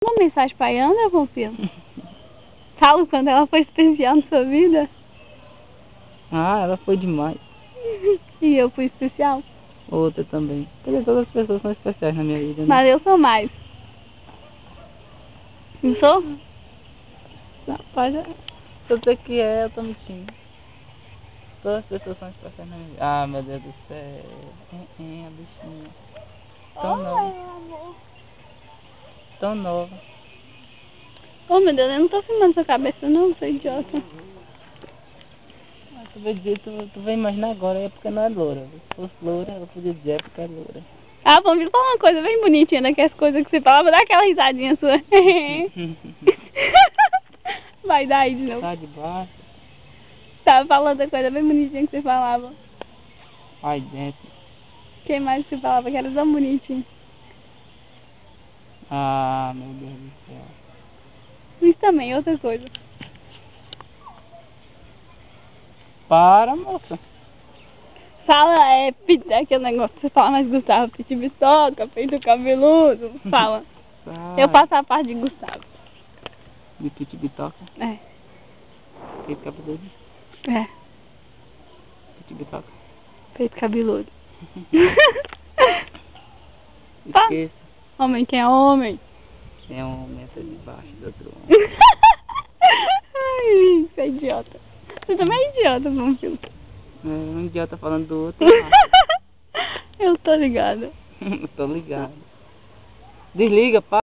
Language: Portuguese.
Uma mensagem pra Ana, Pompeu? Fala quando ela foi especial na sua vida. Ah, ela foi demais. E eu fui especial. Outra também. Porque todas as pessoas são especiais na minha vida, né? Mas eu sou mais. Não sou? Rapaz, se eu dizer que é, eu tô mentindo. Todas as pessoas são especiais na minha vida. Ah, meu Deus do céu. A bichinha. Tão nova. Amor. Tão nova. Oh, meu Deus, eu não tô filmando sua cabeça não, sou idiota. Mas tu vai imaginar agora, é porque não é loura. Se fosse loura, ela podia dizer é porque é loura. Ah, vamos vir falar uma coisa bem bonitinha daquelas coisas que você falava, dá aquela risadinha sua. Vai dar aí de novo. Tá de baixo. Tava falando da coisa bem bonitinha que você falava. Aí dentro. Quem mais que você falava que era tão bonitinho? Ah, meu Deus do céu. Isso também, outra coisa. Para, moça. Fala, aquele negócio que você fala mais Gustavo, piti bitoca, peito cabeludo. Fala. Eu faço a parte de Gustavo. De piti bitoca? É. Peito cabeludo? É. Piti bitoca? Peito cabeludo. Esqueça. Homem, quem é homem? É um homem até debaixo do outro homem. Ai, você é idiota. Você também é idiota, meu filho. É um idiota falando do outro. Eu tô ligada. Tô ligado. Desliga, pá.